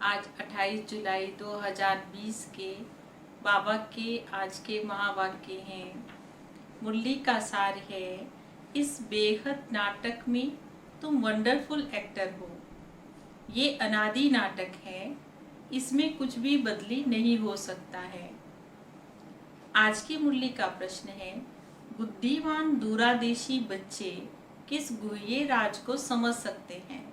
आज 28 जुलाई 2020 के बाबा के आज के महावाक्य हैं। मुरली का सार है, इस बेहद नाटक में तुम वंडरफुल एक्टर हो। ये अनादि नाटक है, इसमें कुछ भी बदली नहीं हो सकता है। आज की मुरली का प्रश्न है, बुद्धिमान दूरादेशी बच्चे किस गुह्य राज को समझ सकते हैं?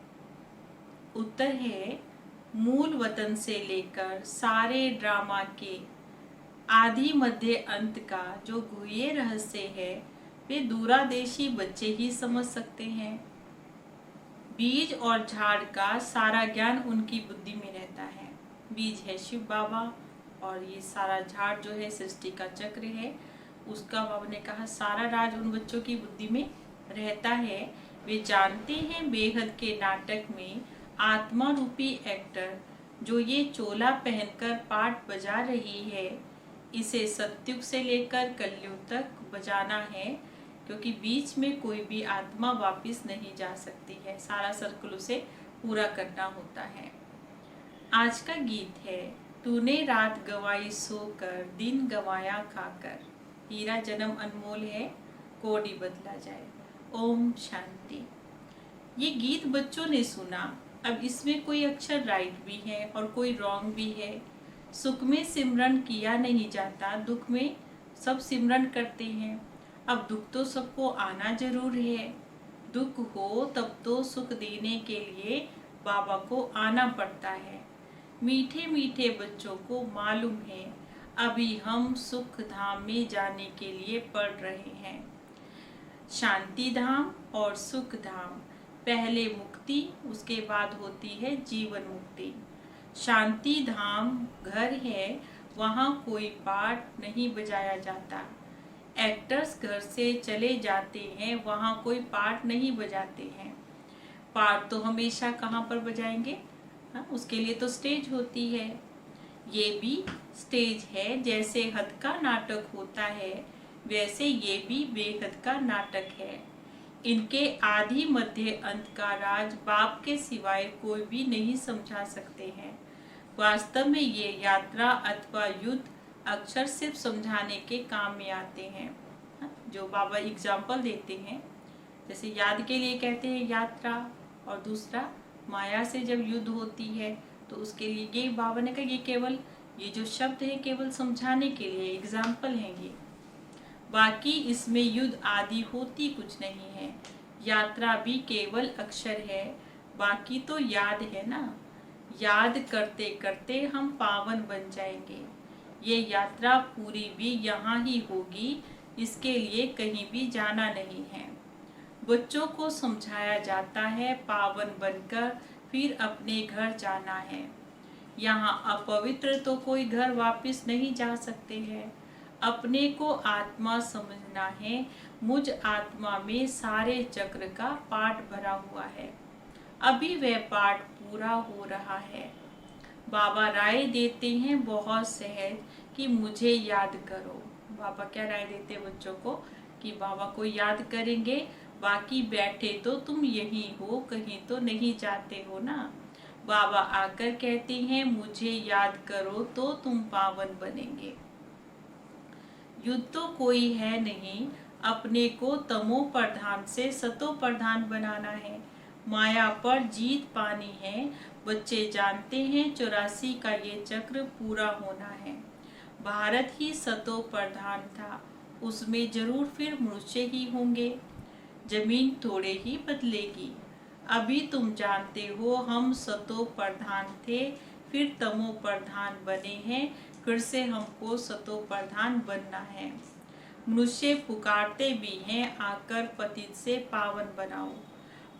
उत्तर है, मूल वतन से लेकर सारे ड्रामा के आदि मध्य अंत का जो गुह्य रहस्य है वे दूरादेशी बच्चे ही समझ सकते हैं। बीज और झाड़ का सारा ज्ञान उनकी बुद्धि में रहता है। बीज है शिव बाबा और ये सारा झाड़ जो है सृष्टि का चक्र है, उसका बाबा ने कहा सारा राज उन बच्चों की बुद्धि में रहता है। वे जानते हैं बेहद के नाटक में आत्मा रूपी एक्टर जो ये चोला पहनकर पाठ बजा रही है, इसे सत्युग से लेकर कलयुग तक बजाना है, क्योंकि बीच में कोई भी आत्मा वापस नहीं जा सकती है। सारा सर्कल उसे पूरा करना होता है। आज का गीत है, तूने रात गवाई सोकर दिन गवाया खाकर। हीरा जन्म अनमोल है, कोडी बदला जाए। ओम शांति। ये गीत बच्चों ने सुना। अब इसमें कोई अक्षर राइट भी है और कोई रॉन्ग भी है। सुख में सिमरन किया नहीं जाता, दुख में सब सिमरन करते हैं। अब दुख तो सबको आना जरूर है। दुख हो तब तो सुख देने के लिए बाबा को आना पड़ता है। मीठे मीठे बच्चों को मालूम है, अभी हम सुख धाम में जाने के लिए पढ़ रहे हैं। शांति धाम और सुख धाम, पहले मुक्ति, उसके बाद होती है जीवन मुक्ति। शांति धाम घर है, वहाँ कोई पाठ नहीं बजाया जाता। एक्टर्स घर से चले जाते हैं, वहाँ कोई पाठ नहीं बजाते हैं। पाठ तो हमेशा कहाँ पर बजाएंगे? हाँ, उसके लिए तो स्टेज होती है। ये भी स्टेज है। जैसे हद का नाटक होता है, वैसे ये भी बेहद का नाटक है। इनके आदि मध्य अंत का राज बाप के सिवाय कोई भी नहीं समझा सकते हैं। वास्तव में ये यात्रा अथवा युद्ध अक्षर सिर्फ समझाने के काम में आते हैं। जो बाबा एग्जाम्पल देते हैं, जैसे याद के लिए कहते हैं यात्रा, और दूसरा माया से जब युद्ध होती है तो उसके लिए ये बाबा ने कहा ये केवल ये जो शब्द है केवल समझाने के लिए एग्जाम्पल हैं ये। बाकी इसमें युद्ध आदि होती कुछ नहीं है। यात्रा भी केवल अक्षर है, बाकी तो याद है ना। याद करते करते हम पावन बन जाएंगे। ये यात्रा पूरी भी यहाँ ही होगी, इसके लिए कहीं भी जाना नहीं है। बच्चों को समझाया जाता है पावन बनकर फिर अपने घर जाना है। यहाँ अपवित्र तो कोई घर वापस नहीं जा सकते हैं। अपने को आत्मा समझना है। मुझ आत्मा में सारे चक्र का पाठ भरा हुआ है। अभी वह पाठ पूरा हो रहा है। बाबा राय देते हैं बहुत सहज कि मुझे याद करो। बाबा क्या राय देते हैं बच्चों को कि बाबा को याद करेंगे, बाकी बैठे तो तुम यही हो, कहीं तो नहीं जाते हो ना। बाबा आकर कहते हैं मुझे याद करो तो तुम पावन बनेंगे। युद्ध तो कोई है नहीं, अपने को तमो प्रधान से सतो प्रधान बनाना है। माया पर जीत पानी है। बच्चे जानते हैं 84 का ये चक्र पूरा होना है। भारत ही सतो प्रधान था, उसमें जरूर फिर मनुष्य ही होंगे। जमीन थोड़े ही बदलेगी। अभी तुम जानते हो हम सतो प्रधान थे, फिर तमो प्रधान बने हैं, फिर से हमको सतो प्रधान बनना है। मनुष्य पुकारते भी हैं आकर पतित से पावन बनाओ,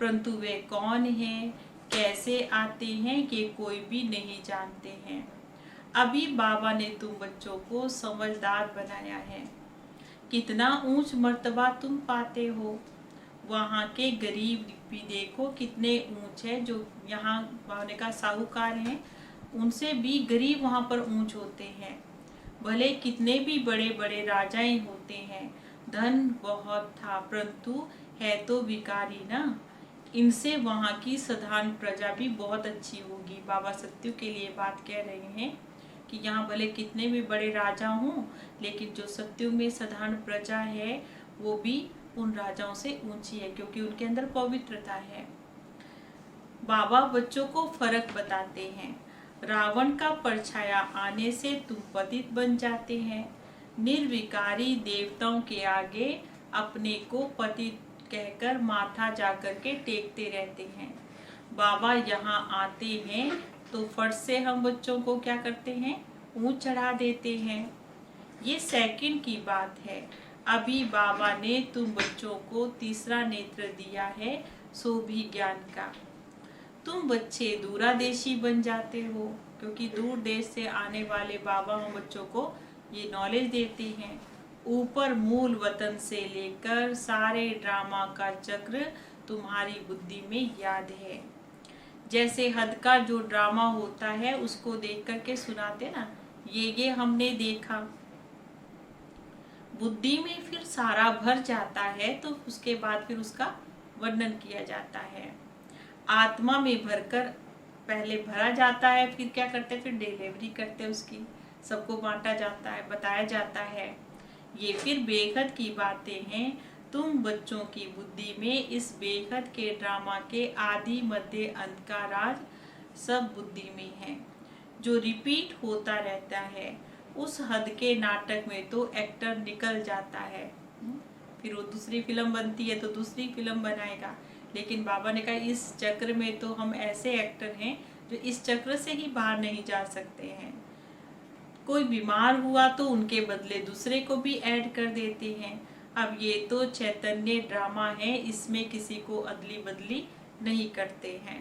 परंतु वे कौन हैं, कैसे आते हैं, ये कोई भी नहीं जानते हैं। अभी बाबा ने तुम बच्चों को समझदार बनाया है। कितना ऊंच मर्तबा तुम पाते हो। वहाँ के गरीब भी देखो कितने ऊंच है। जो यहाँ बाबा का साहूकार हैं, उनसे भी गरीब वहाँ पर ऊंच होते हैं। भले कितने भी बड़े बड़े राजाएं होते हैं, धन बहुत था, परंतु है तो भिखारी ना। इनसे वहाँ की साधारण प्रजा भी बहुत अच्छी होगी। बाबा सत्यु के लिए बात कह रहे हैं कि यहाँ भले कितने भी बड़े राजा हों, लेकिन जो सत्यु में साधारण प्रजा है वो भी उन राजाओं से ऊंची है, क्योंकि उनके अंदर पवित्रता है। बाबा बच्चों को फर्क बताते हैं। रावण का परछाया आने से तुम पतित बन जाते हैं। निर्विकारी देवताओं के आगे अपने को पतित कहकर माथा जाकर के टेकते रहते हैं। बाबा यहाँ आते हैं तो फट से हम बच्चों को क्या करते हैं, ऊंच चढ़ा देते हैं। ये सेकंड की बात है। अभी बाबा ने तुम बच्चों को तीसरा नेत्र दिया है, सो भी ज्ञान का। तुम बच्चे दूरादेशी बन जाते हो, क्योंकि दूर देश से आने वाले बाबा हम बच्चों को ये नॉलेज देते हैं। ऊपर मूल वतन से लेकर सारे ड्रामा का चक्र तुम्हारी बुद्धि में याद है। जैसे हद का जो ड्रामा होता है उसको देख करके सुनाते ना, ये हमने देखा, बुद्धि में फिर सारा भर जाता है, तो उसके बाद फिर उसका वर्णन किया जाता है। आत्मा में भरकर पहले भरा जाता है, फिर क्या करते हैं, फिर डिलीवरी करते हैं उसकी, सबको बांटा जाता है, बताया जाता है। ये फिर बेहद की बातें हैं। तुम बच्चों की बुद्धि में इस बेहद के ड्रामा के आदि मध्य अंत का राज सब बुद्धि में है, जो रिपीट होता रहता है। उस हद के नाटक में तो एक्टर निकल जाता है, फिर वो दूसरी फिल्म बनती है तो दूसरी फिल्म बनाएगा। लेकिन बाबा ने कहा इस चक्र में तो हम ऐसे एक्टर हैं जो इस चक्र से ही बाहर नहीं जा सकते हैं। कोई बीमार हुआ तो उनके बदले दूसरे को भी ऐड कर देते हैं। अब ये तो चैतन्य ड्रामा है, इसमें किसी को अदली बदली नहीं करते हैं।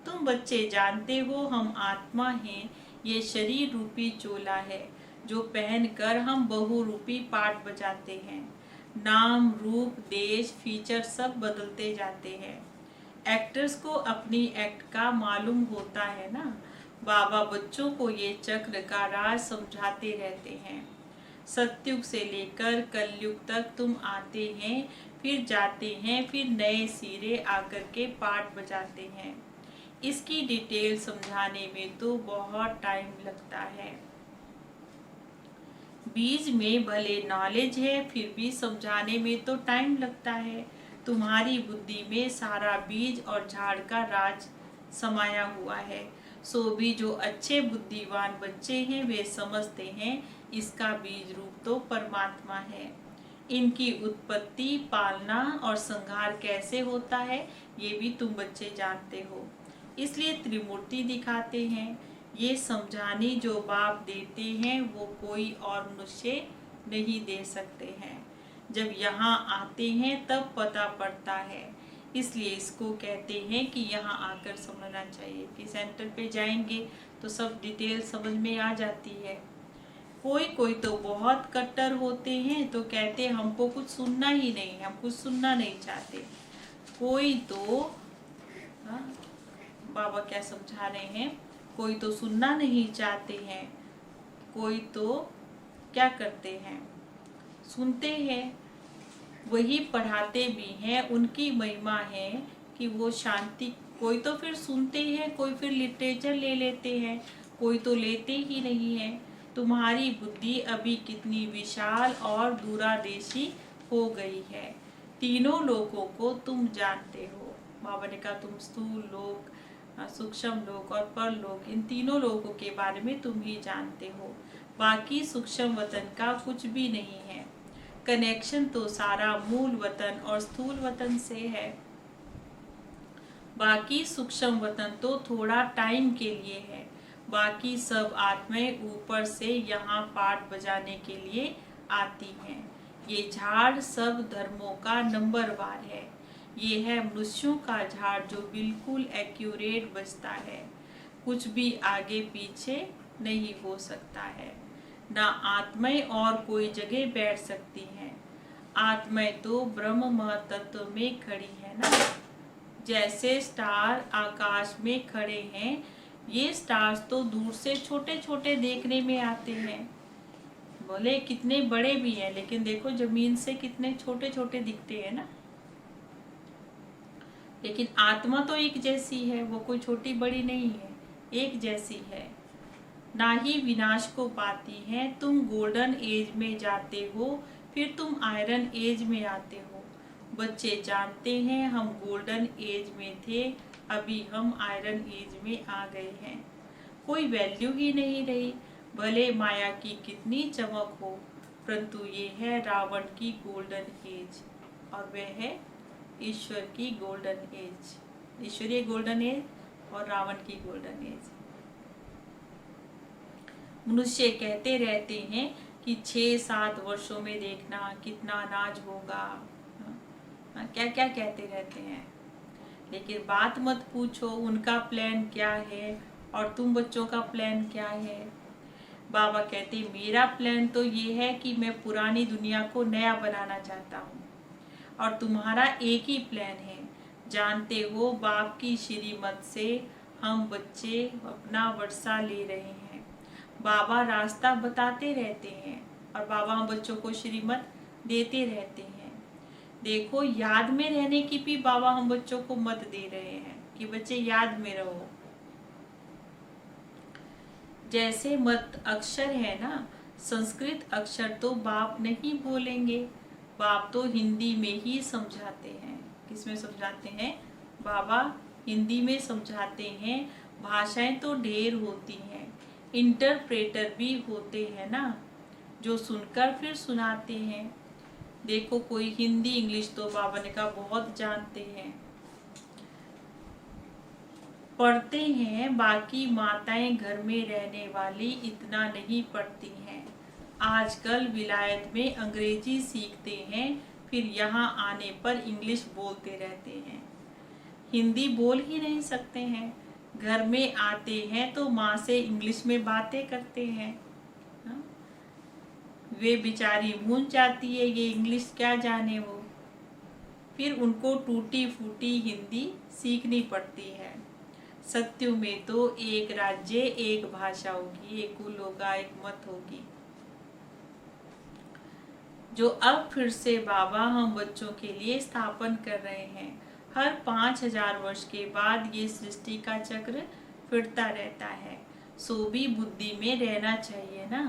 तुम बच्चे जानते हो हम आत्मा हैं, ये शरीर रूपी चोला है जो पहनकर हम बहुरूपी पाठ बजाते हैं। नाम, रूप, देश, फीचर सब बदलते जाते हैं। एक्टर्स को अपनी एक्ट का मालूम होता है ना। बाबा बच्चों को ये चक्र का राज समझाते रहते हैं। सतयुग से लेकर कलयुग तक तुम आते हैं, फिर जाते हैं, फिर नए सिरे आकर के पाठ बजाते हैं। इसकी डिटेल समझाने में तो बहुत टाइम लगता है। बीज में भले नॉलेज है, फिर भी समझाने में तो टाइम लगता है। तुम्हारी बुद्धि में सारा बीज और झाड़ का राज समाया हुआ है। सो भी जो अच्छे बुद्धिवान बच्चे हैं वे समझते हैं इसका बीज रूप तो परमात्मा है। इनकी उत्पत्ति, पालना और संहार कैसे होता है ये भी तुम बच्चे जानते हो, इसलिए त्रिमूर्ति दिखाते हैं। ये समझाने जो बाप देते हैं वो कोई और मनुष्य नहीं दे सकते हैं। जब यहाँ आते हैं तब पता पड़ता है, इसलिए इसको कहते हैं कि यहाँ आकर समझना चाहिए। कि सेंटर पे जाएंगे तो सब डिटेल समझ में आ जाती है। कोई कोई तो बहुत कट्टर होते हैं, तो कहते हैं हमको कुछ सुनना ही नहीं है, हम कुछ सुनना नहीं चाहते। कोई तो बाबा क्या समझा रहे हैं, कोई तो सुनना नहीं चाहते हैं, कोई तो क्या करते हैं, सुनते हैं, वही पढ़ाते भी हैं। उनकी महिमा है कि वो शांति, कोई तो फिर सुनते हैं, कोई फिर लिटरेचर ले लेते हैं, कोई तो लेते ही नहीं है। तुम्हारी बुद्धि अभी कितनी विशाल और दूरादेशी हो गई है। तीनों लोगों को तुम जानते हो। बाबा ने कहा तुम स्थूल लोक, सूक्ष्म लोक और परलोक, इन तीनों लोगों के बारे में तुम ही जानते हो। बाकी सूक्ष्म वतन का कुछ भी नहीं है। कनेक्शन तो सारा मूल वतन और स्थूल वतन से है। बाकी सूक्ष्म वतन तो थोड़ा टाइम के लिए है। बाकी सब आत्माएं ऊपर से यहाँ पाठ बजाने के लिए आती हैं। ये झाड़ सब धर्मों का नंबरवार है। ये है मनुष्यों का झाड़ जो बिल्कुल एक्यूरेट बजता है, कुछ भी आगे पीछे नहीं हो सकता है। ना आत्माएं और कोई जगह बैठ सकती हैं। आत्माएं तो ब्रह्म महतत्व में खड़ी है ना। जैसे स्टार आकाश में खड़े हैं, ये स्टार्स तो दूर से छोटे छोटे देखने में आते हैं, बोले कितने बड़े भी हैं, लेकिन देखो जमीन से कितने छोटे छोटे दिखते हैं ना। लेकिन आत्मा तो एक जैसी है, वो कोई छोटी बड़ी नहीं है, एक जैसी है। ना ही विनाश को पाती है। तुम गोल्डन एज में जाते हो, फिर तुम आयरन एज में आते हो। बच्चे जानते हैं हम गोल्डन एज में थे, अभी हम आयरन एज में आ गए हैं। कोई वैल्यू ही नहीं रही, भले माया की कितनी चमक हो, परंतु ये है रावण की गोल्डन एज, और वह है ईश्वर की गोल्डन एज, ईश्वरीय गोल्डन एज और रावण की गोल्डन एज। मनुष्य कहते रहते हैं कि 6-7 वर्षों में देखना कितना अनाज होगा, क्या क्या कहते रहते हैं, लेकिन बात मत पूछो उनका प्लान क्या है और तुम बच्चों का प्लान क्या है। बाबा कहते मेरा प्लान तो ये है कि मैं पुरानी दुनिया को नया बनाना चाहता हूँ, और तुम्हारा एक ही प्लान है। जानते हो बाप की श्रीमत से हम बच्चे अपना वर्षा ले रहे हैं। बाबा रास्ता बताते रहते हैं और बाबा हम बच्चों को श्रीमत देते रहते हैं। देखो याद में रहने की भी बाबा हम बच्चों को मत दे रहे हैं कि बच्चे याद में रहो। जैसे मत अक्षर है ना, संस्कृत अक्षर तो बाप नहीं बोलेंगे, बाप तो हिंदी में ही समझाते हैं। किसमें समझाते हैं? बाबा हिंदी में समझाते हैं। भाषाएं तो ढेर होती हैं, इंटरप्रेटर भी होते हैं ना, जो सुनकर फिर सुनाते हैं। देखो कोई हिंदी इंग्लिश तो बाबा ने कहा बहुत जानते हैं, पढ़ते हैं, बाकी माताएं घर में रहने वाली इतना नहीं पढ़ती हैं। आजकल विलायत में अंग्रेजी सीखते हैं, फिर यहाँ आने पर इंग्लिश बोलते रहते हैं, हिंदी बोल ही नहीं सकते हैं। घर में आते हैं तो माँ से इंग्लिश में बातें करते हैं। हाँ? वे बेचारी भूल जाती है, ये इंग्लिश क्या जाने वो, फिर उनको टूटी फूटी हिंदी सीखनी पड़ती है। सत्यु में तो एक राज्य एक भाषा होगी, एक कुल होगा, एक मत होगी, जो अब फिर से बाबा हम बच्चों के लिए स्थापन कर रहे हैं। हर 5000 वर्ष के बाद ये सृष्टि का चक्र फिरता रहता है, सो भी बुद्धि में रहना चाहिए ना।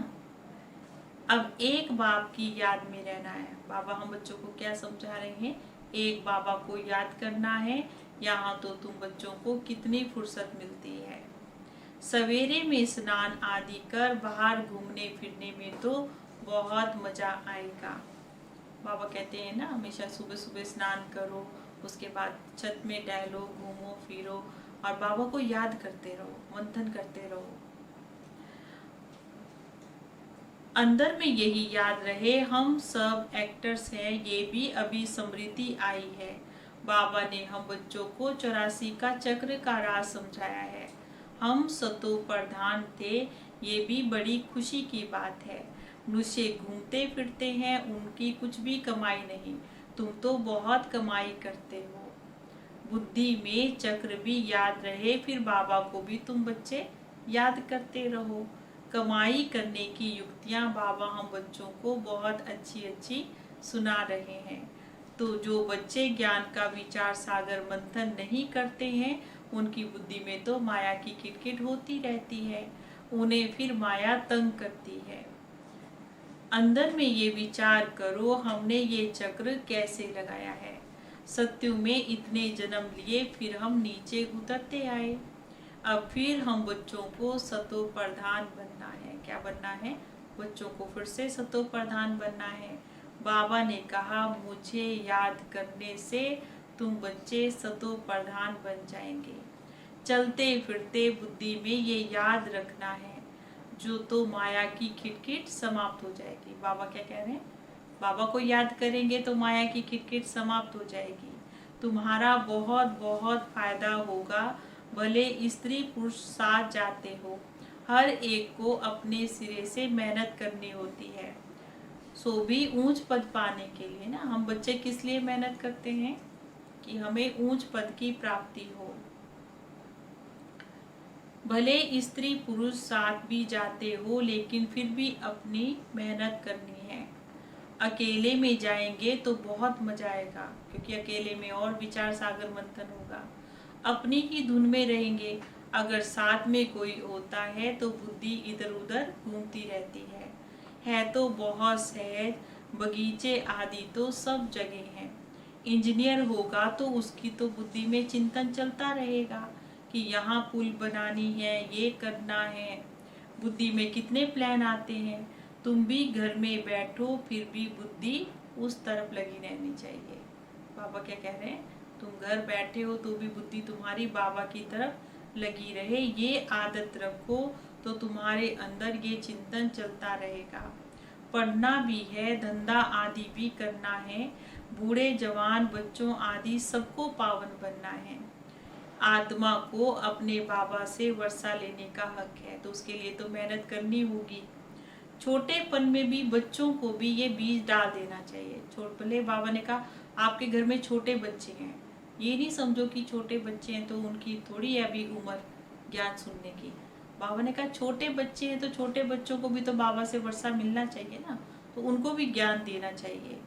अब एक बाप की याद में रहना है। बाबा हम बच्चों को क्या समझा रहे हैं? एक बाबा को याद करना है। यहाँ तो तुम बच्चों को कितनी फुर्सत मिलती है, सवेरे में स्नान आदि कर बाहर घूमने फिरने में तो बहुत मजा आएगा। बाबा कहते हैं ना हमेशा सुबह सुबह स्नान करो, उसके बाद छत में टहलो, घूमो फिरो और बाबा को याद करते रहो, मंथन करते रहो। अंदर में यही याद रहे हम सब एक्टर्स हैं, ये भी अभी स्मृति आई है। बाबा ने हम बच्चों को 84 का चक्र का राज समझाया है। हम सतो प्रधान थे, ये भी बड़ी खुशी की बात है। मनुष्य घूमते फिरते हैं, उनकी कुछ भी कमाई नहीं, तुम तो बहुत कमाई करते हो। बुद्धि में चक्र भी याद रहे, फिर बाबा को भी तुम बच्चे याद करते रहो। कमाई करने की युक्तियां बाबा हम बच्चों को बहुत अच्छी अच्छी सुना रहे हैं। तो जो बच्चे ज्ञान का विचार सागर मंथन नहीं करते हैं, उनकी बुद्धि में तो माया की किटकिट होती रहती है, उन्हें फिर माया तंग करती है। अंदर में ये विचार करो हमने ये चक्र कैसे लगाया है। सत्यु में इतने जन्म लिए, फिर हम नीचे उतरते आए, अब फिर हम बच्चों को सतो प्रधान बनना है। क्या बनना है? बच्चों को फिर से सतो प्रधान बनना है। बाबा ने कहा मुझे याद करने से तुम बच्चे सतो प्रधान बन जाएंगे। चलते फिरते बुद्धि में ये याद रखना है, जो तो माया की खिटखिट समाप्त हो जाएगी। बाबा क्या कह रहे हैं? बाबा को याद करेंगे तो माया की खिटखिट समाप्त हो जाएगी, तुम्हारा बहुत बहुत फायदा होगा। भले स्त्री पुरुष साथ जाते हो, हर एक को अपने सिरे से मेहनत करनी होती है, सो भी ऊंच पद पाने के लिए ना। हम बच्चे किस लिए मेहनत करते हैं? कि हमें ऊंच पद की प्राप्ति हो। भले स्त्री पुरुष साथ भी जाते हो, लेकिन फिर भी अपनी मेहनत करनी है। अकेले में जाएंगे तो बहुत मजा आएगा, क्योंकि अकेले में और विचार सागर मंथन होगा। अपनी ही धुन में रहेंगे, अगर साथ में कोई होता है तो बुद्धि इधर उधर घूमती रहती है तो बहुत सहज, बगीचे आदि तो सब जगह हैं। इंजीनियर होगा तो उसकी तो बुद्धि में चिंतन चलता रहेगा कि यहाँ पुल बनानी है, ये करना है। बुद्धि में कितने प्लान आते हैं। तुम भी घर में बैठो, फिर भी बुद्धि उस तरफ लगी रहनी चाहिए। बाबा क्या कह रहे हैं, तुम घर बैठे हो तो भी बुद्धि तुम्हारी बाबा की तरफ लगी रहे, ये आदत रखो तो तुम्हारे अंदर ये चिंतन चलता रहेगा। पढ़ना भी है, धंधा आदि भी करना है, बूढ़े जवान बच्चों आदि सबको पावन बनना है। आत्मा को अपने बाबा से वर्षा लेने का हक है, तो उसके लिए तो मेहनत करनी होगी। छोटेपन में भी बच्चों को भी ये बीज डाल देना चाहिए। भले बाबा ने कहा आपके घर में छोटे बच्चे हैं, ये नहीं समझो कि छोटे बच्चे हैं तो उनकी थोड़ी है अभी उम्र ज्ञान सुनने की। बाबा ने कहा छोटे बच्चे हैं तो छोटे बच्चों को भी तो बाबा से वर्षा मिलना चाहिए ना, तो उनको भी ज्ञान देना चाहिए।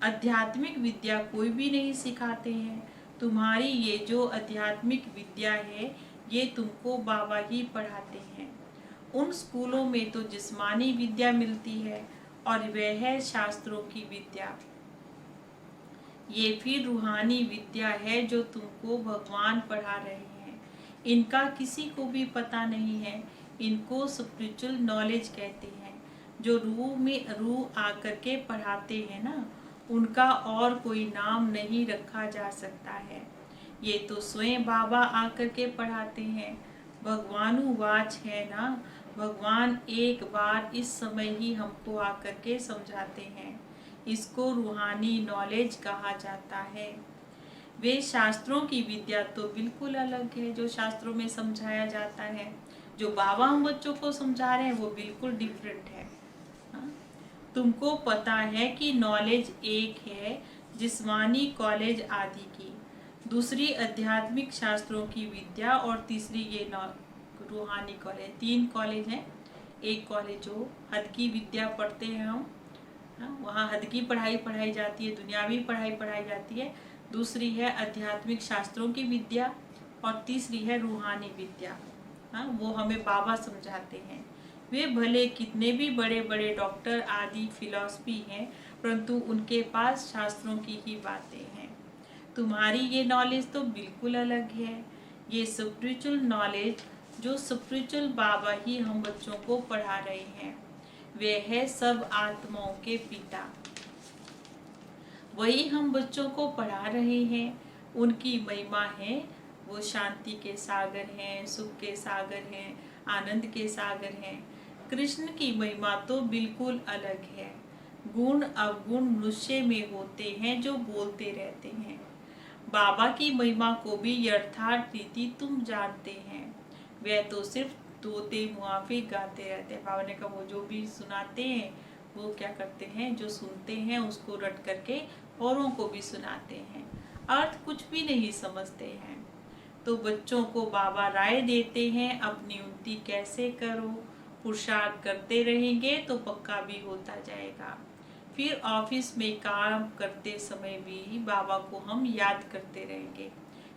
आध्यात्मिक विद्या कोई भी नहीं सिखाते हैं, तुम्हारी ये जो आध्यात्मिक विद्या है ये तुमको बाबा ही पढ़ाते हैं। उन स्कूलों में तो जिस्मानी विद्या मिलती है और वह है शास्त्रों की विद्या। ये फिर रूहानी विद्या है जो तुमको भगवान पढ़ा रहे हैं। इनका किसी को भी पता नहीं है। इनको स्पिरिचुअल नॉलेज कहते हैं। जो रूह आकर के पढ़ाते हैं ना, उनका और कोई नाम नहीं रखा जा सकता है। ये तो स्वयं बाबा आकर के पढ़ाते हैं। भगवानुवाच है ना, भगवान एक बार इस समय ही हमको आकर के समझाते हैं। इसको रूहानी नॉलेज कहा जाता है। वे शास्त्रों की विद्या तो बिल्कुल अलग है, जो शास्त्रों में समझाया जाता है। जो बाबा हम बच्चों को समझा रहे हैं वो बिल्कुल डिफरेंट है। तुमको पता है कि नॉलेज एक है, जिस्मानी कॉलेज आदि की, दूसरी आध्यात्मिक शास्त्रों की विद्या और तीसरी ये रूहानी कॉलेज। 3 कॉलेज हैं। एक कॉलेज जो हद की विद्या पढ़ते हैं हम, वहाँ हद की पढ़ाई पढ़ाई जाती है, दुनियावी पढ़ाई पढ़ाई जाती है। दूसरी है आध्यात्मिक शास्त्रों की विद्या और तीसरी है रूहानी विद्या। वो हमें बाबा समझाते हैं। वे भले कितने भी बड़े बड़े डॉक्टर आदि फिलॉसफी हैं, परंतु उनके पास शास्त्रों की ही बातें हैं। तुम्हारी ये नॉलेज तो बिल्कुल अलग है। ये स्पिरिचुअल नॉलेज जो स्पिरिचुअल बाबा ही हम बच्चों को पढ़ा रहे हैं, वे है सब आत्माओं के पिता। वही हम बच्चों को पढ़ा रहे हैं। उनकी महिमा है, वो शांति के सागर हैं, सुख के सागर हैं, आनंद के सागर हैं। कृष्ण की महिमा तो बिल्कुल अलग है। गुण अवगुण मनुष्य में होते हैं जो बोलते रहते हैं। बाबा की महिमा को भी यथार्थ रीति तुम जानते हैं। वे तो सिर्फ तोते मुआफी गाते रहते हैं। बाबा ने कहा वो जो भी सुनाते हैं वो क्या करते हैं, जो सुनते हैं उसको रट करके औरों को भी सुनाते हैं, अर्थ कुछ भी नहीं समझते हैं। तो बच्चों को बाबा राय देते हैं अपनी उन्नति कैसे करो, पुरुषार्थ करते रहेंगे तो पक्का भी होता जाएगा। फिर ऑफिस में काम करते समय भी बाबा को हम याद करते रहेंगे,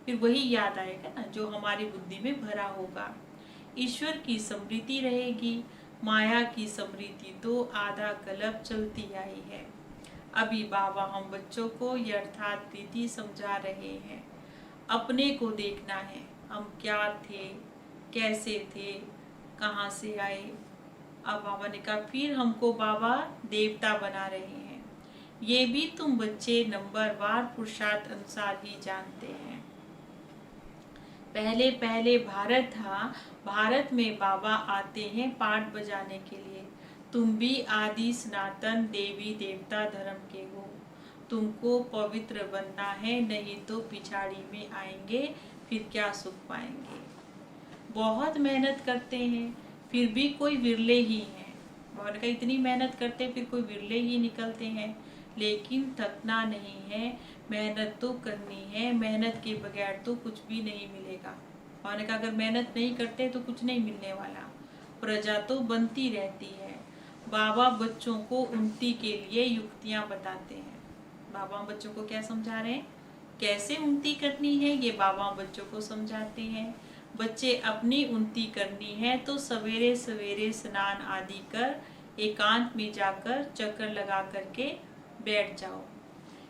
फिर वही याद आएगा ना जो हमारी बुद्धि में भरा होगा। ईश्वर की स्मृति रहेगी, माया की स्मृति तो आधा कल्प चलती आई है। अभी बाबा हम बच्चों को यथार्थ रीति समझा रहे हैं। अपने को देखना है, हम क्या थे, कैसे थे, कहाँ से आए। अब बाबा ने कहा फिर हमको बाबा देवता बना रहे हैं। ये भी तुम बच्चे नंबरवार पुरुषार्थ अनुसार ही जानते हैं। पहले पहले भारत था, भारत में बाबा आते हैं पाठ बजाने के लिए। तुम भी आदि सनातन देवी देवता धर्म के हो। तुमको पवित्र बनना है, नहीं तो पिछाड़ी में आएंगे, फिर क्या सुख पाएंगे। बहुत मेहनत करते हैं, फिर भी कोई विरले ही हैं। बाबा का इतनी मेहनत करते फिर कोई विरले ही निकलते हैं। लेकिन थकना नहीं है, मेहनत तो करनी है। मेहनत के बगैर तो कुछ भी नहीं मिलेगा। बाबा ने कहा अगर मेहनत नहीं करते तो कुछ नहीं मिलने वाला। प्रजा तो बनती रहती है। बाबा बच्चों को उन्नति के लिए युक्तियां बताते हैं। बाबा बच्चों को क्या समझा रहे हैं, कैसे उन्नति करनी है, ये बाबा बच्चों को समझाते हैं। बच्चे अपनी उन्नति करनी है तो सवेरे सवेरे स्नान आदि कर एकांत में जाकर चक्कर लगा करके बैठ जाओ,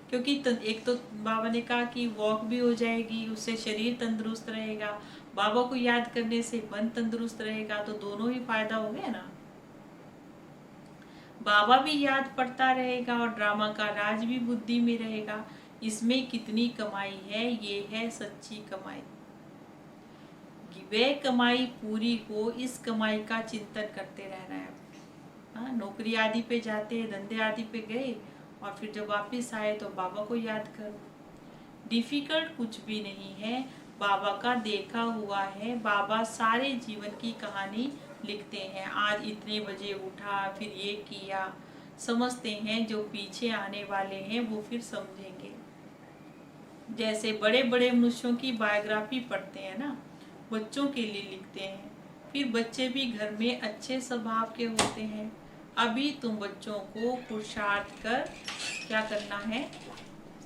क्योंकि एक तो बाबा ने कहा कि वॉक भी हो जाएगी, उससे शरीर तंदुरुस्त रहेगा, बाबा को याद करने से मन तंदुरुस्त रहेगा, तो दोनों ही फायदा हो गया ना। बाबा भी याद पड़ता रहेगा और ड्रामा का राज भी बुद्धि में रहेगा। इसमें कितनी कमाई है, ये है सच्ची कमाई। वह कमाई पूरी हो, इस कमाई का चिंतन करते रहना है। हाँ, नौकरी आदि पे जाते हैं, धंधे आदि पे गए और फिर जब वापस आए तो बाबा को याद करो। डिफिकल्ट कुछ भी नहीं है, बाबा का देखा हुआ है। बाबा सारे जीवन की कहानी लिखते हैं। आज इतने बजे उठा, फिर ये किया, समझते हैं। जो पीछे आने वाले हैं वो फिर समझेंगे। जैसे बड़े बड़े मनुष्यों की बायोग्राफी पढ़ते हैं ना, बच्चों के लिए लिखते हैं, फिर बच्चे भी घर में अच्छे स्वभाव के होते हैं। अभी तुम बच्चों को पुरुषार्थ कर क्या करना है,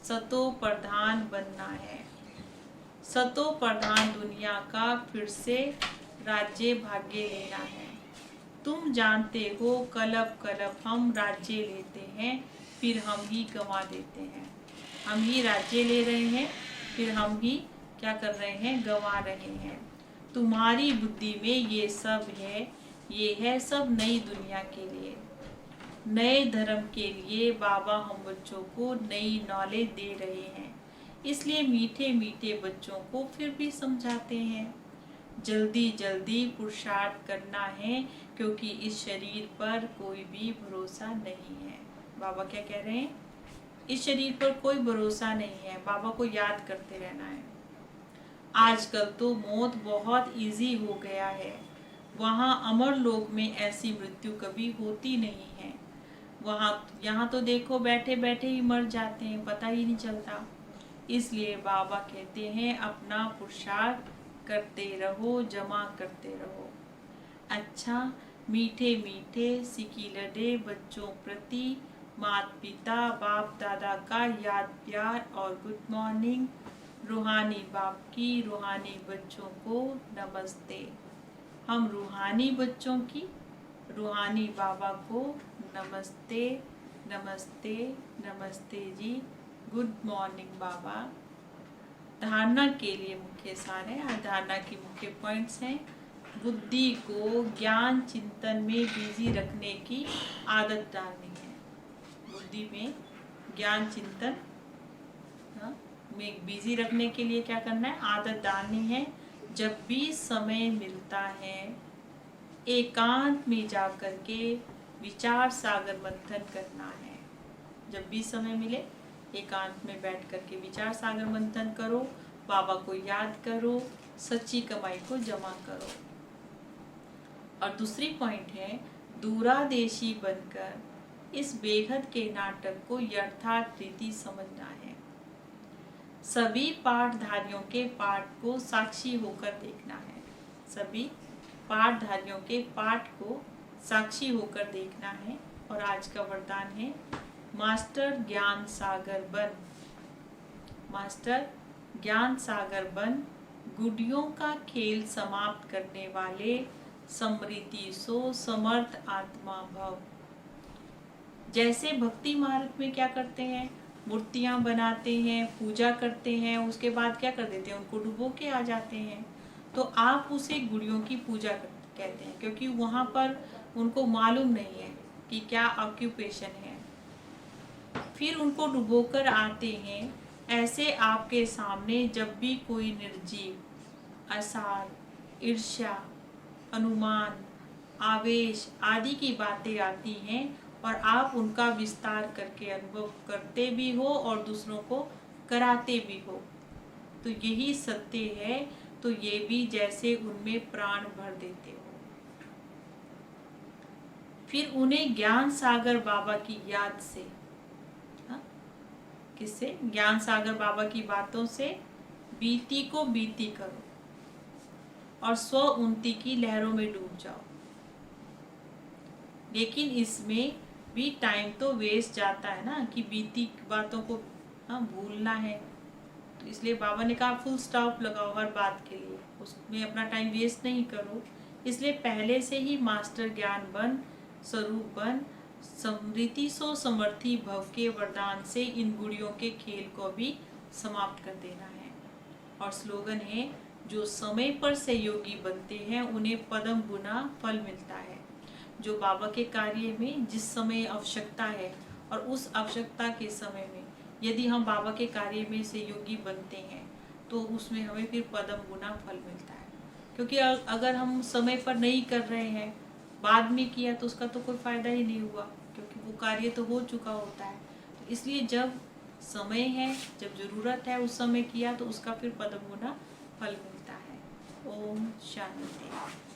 सतो प्रधान बनना है। सतो प्रधान दुनिया का फिर से राज्य भाग्य लेना है। तुम जानते हो कलप कलप हम राज्य लेते हैं, फिर हम ही गंवा देते हैं। हम ही राज्य ले रहे हैं, फिर हम ही क्या कर रहे हैं, गंवा रहे हैं। तुम्हारी बुद्धि में ये सब है, ये है सब नई दुनिया के लिए, नए धर्म के लिए। बाबा हम बच्चों को नई नॉलेज दे रहे हैं, इसलिए मीठे मीठे बच्चों को फिर भी समझाते हैं। जल्दी जल्दी पुरुषार्थ करना है, क्योंकि इस शरीर पर कोई भी भरोसा नहीं है। बाबा क्या कह रहे हैं, इस शरीर पर कोई भरोसा नहीं है। बाबा को याद करते रहना है। आजकल तो मौत बहुत इजी हो गया है, वहाँ अमर लोक में ऐसी मृत्यु कभी होती नहीं है। यहाँ तो देखो बैठे बैठे ही मर जाते हैं, पता ही नहीं चलता। इसलिए बाबा कहते हैं अपना पुरुषार्थ करते रहो, जमा करते रहो। अच्छा, मीठे मीठे सिकिलडे बच्चों प्रति माता पिता बाप दादा का याद प्यार और गुड मॉर्निंग। रूहानी बाप की रूहानी बच्चों को नमस्ते। हम रूहानी बच्चों की रूहानी बाबा को नमस्ते नमस्ते नमस्ते जी। गुड मॉर्निंग बाबा। धारणा के लिए मुख्य सार है। धारणा की मुख्य पॉइंट्स हैं, बुद्धि को ज्ञान चिंतन में बिजी रखने की आदत डालनी है। बुद्धि में ज्ञान चिंतन में बिजी रखने के लिए क्या करना है, आदत डालनी है। जब भी समय मिलता है एकांत में जाकर के विचार सागर मंथन करना है। जब भी समय मिले एकांत में बैठ करके विचार सागर मंथन करो, बाबा को याद करो, सच्ची कमाई को जमा करो। और दूसरी पॉइंट है, दूरादेशी बनकर इस बेहद के नाटक को यथार्थ रीति समझना है। सभी पाठधारियों के पाठ को साक्षी होकर देखना है। सभी पाठधारियों के पाठ को साक्षी होकर देखना है। और आज का वरदान है, मास्टर ज्ञान सागर बन। मास्टर ज्ञान सागर बन, गुडियों का खेल समाप्त करने वाले समृद्धि सो समर्थ आत्मा भव। जैसे भक्ति मार्ग में क्या करते हैं, मूर्तियां बनाते हैं, पूजा करते हैं, उसके बाद क्या कर देते हैं, उनको डुबो के आ जाते हैं। तो आप उसे गुड़ियों की पूजा कहते हैं, क्योंकि वहाँ पर उनको मालूम नहीं है कि क्या ऑक्यूपेशन है। फिर उनको डुबोकर आते हैं। ऐसे आपके सामने जब भी कोई निर्जीव, असार, ईर्ष्या, अनुमान, आवेश आदि की बातें आती हैं और आप उनका विस्तार करके अनुभव करते भी हो और दूसरों को कराते भी हो, तो यही सत्य है। तो ये भी जैसे उनमें प्राण भर देते हो। फिर उन्हें ज्ञान सागर बाबा की याद से, किससे, ज्ञान सागर बाबा की बातों से बीती को बीती करो और स्व उन्नति की लहरों में डूब जाओ। लेकिन इसमें भी टाइम तो वेस्ट जाता है ना, कि बीती बातों को भूलना है। तो इसलिए बाबा ने कहा फुल स्टॉप लगाओ हर बात के लिए, उसमें अपना टाइम वेस्ट नहीं करो। इसलिए पहले से ही मास्टर ज्ञान बन, स्वरूप बन, समृद्धि सो समर्थी भव के वरदान से इन गुड़ियों के खेल को भी समाप्त कर देना है। और स्लोगन है, जो समय पर सहयोगी बनते हैं उन्हें पदम गुना फल मिलता है। जो बाबा के कार्य में जिस समय आवश्यकता है और उस आवश्यकता के समय में यदि हम बाबा के कार्य में सहयोगी बनते हैं तो उसमें हमें फिर पदम गुना फल मिलता है। क्योंकि अगर हम समय पर नहीं कर रहे हैं, बाद में किया, तो उसका तो कोई फायदा ही नहीं हुआ, क्योंकि वो कार्य तो हो चुका होता है। तो इसलिए जब समय है, जब जरूरत है, उस समय किया तो उसका फिर पदम गुना फल मिलता है। ओम शांति।